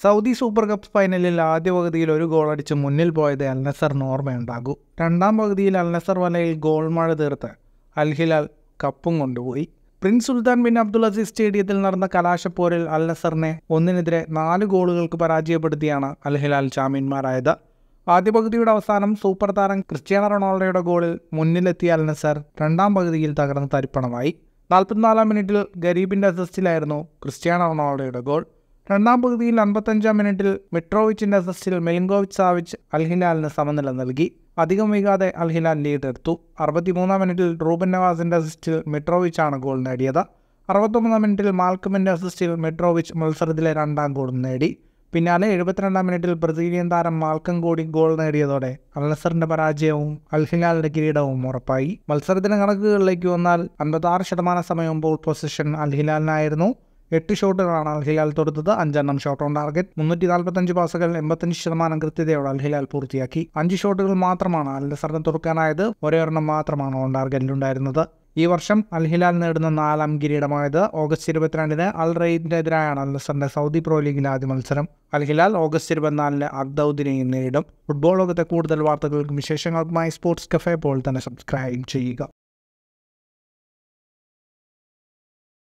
Saudi super cup ഫൈനലിൽ ആദ്യ പകുതിയിൽ ഒരു ഗോൾ അടിച്ച് മുന്നിൽ പോയത് അൽ നസറിന് ഓർമ്മയുണ്ടാകൂ. രണ്ടാം പകുതിയിൽ അൽ നസർ വലയിൽ ഗോൾ മഴ തീർത്ത് അൽ ഹിലാൽ കപ്പും കൊണ്ടുപോയി. Prince Sultan bin Abdul Aziz സ്റ്റേഡിയത്തിൽ നടന്ന കലാശപ്പോരിൽ അൽ നസറിനെ 1-4 ഗോളുകൾക്ക് പരാജയപ്പെടുത്തിയാണ് അൽ ഹിലാൽ ചാമ്പ്യന്മാരായത്. ആദ്യ പകുതിയുടെ അവസാനം സൂപ്പർ താരം ക്രിസ്ത്യാനോ റൊണാൾഡോയുടെ ഗോളിൽ മുന്നിലെത്തിയ അൽ നസർ രണ്ടാം പകുതിയിൽ തകർന്ന് തരിപ്പണമായി. 44-ാം മിനിറ്റിൽ ഗരീബിൻ്റെ അസിസ്റ്റിലായിരുന്നു ക്രിസ്ത്യാനോ റൊണാൾഡോയുടെ ഗോൾ. രണ്ടാം പകുതിയിൽ 55-ാം മിനിറ്റിൽ മിട്രോവിച്ചിൻ്റെ അസിസ്റ്റിൽ മിലിങ്കോവിച്ച് സാവിച്ച് അൽ ഹിലാലിന് സമനില നൽകി. അധികം വൈകാതെ അൽ ഹിലാൽ ലീഡ് എടുത്തു. 63-ാം മിനിറ്റിൽ റൂബൻ നവാസിൻ്റെ അസിസ്റ്റിൽ മിട്രോവിച്ചാണ് ഗോൾ നേടിയത്. 69-ാം മിനിറ്റിൽ മാൽക്കമിൻ്റെ അസിസ്റ്റിൽ മിട്രോവിച്ച് മത്സരത്തിലെ രണ്ടാം ഗോളും നേടി. പിന്നാലെ 72-ാം മിനിറ്റിൽ ബ്രസീലിയൻ താരം മാൽക്കം കൂടി ഗോൾ നേടിയതോടെ അൽ നസറിന്റെ പരാജയവും അൽ ഹിലാലിന്റെ കിരീടവും ഉറപ്പായി. മത്സരത്തിന്റെ കണക്കുകളിലേക്ക് വന്നാൽ 56% സമയം ബോൾ പൊസിഷൻ അൽ ഹിലാലിനായിരുന്നു. 8 ഷോട്ടുകളാണ് അൽ ഹിലാൽ തൊടുത്തത്. 5 ഷോട്ട് ഓൺ ടാർഗറ്റ്. 345 പാസുകൾ 85% കൃത്യതയോടെ അൽ ഹിലാൽ പൂർത്തിയാക്കി. 5 ഷോട്ടുകൾ മാത്രമാണ് അൽ നസറിന് തുറക്കാനായത്. ഒരെണ്ണം മാത്രമാണ് ഓൺ ടാർഗറ്റിലുണ്ടായിരുന്നത്. ഈ വർഷം അൽ ഹിലാൽ നേടുന്ന 4ാം കിരീടമായത്. ഓഗസ്റ്റ് 22-ന് അൽ റെയ്ദിനെതിരായാണ് അൽ നസറിന്റെ സൗദി പ്രോ ലീഗിലെ ആദ്യ മത്സരം. അൽ ഹിലാൽ ഓഗസ്റ്റ് 24-ന് അദ്ദൌദിനെയും നേരിടും. ഫുട്ബോൾ ലോകത്തെ കൂടുതൽ വാർത്തകൾക്കും വിശേഷങ്ങൾക്കുമായി സ്പോർട്സ് കഫേ പോൾ തന്നെ സബ്സ്ക്രൈബ് ചെയ്യുക.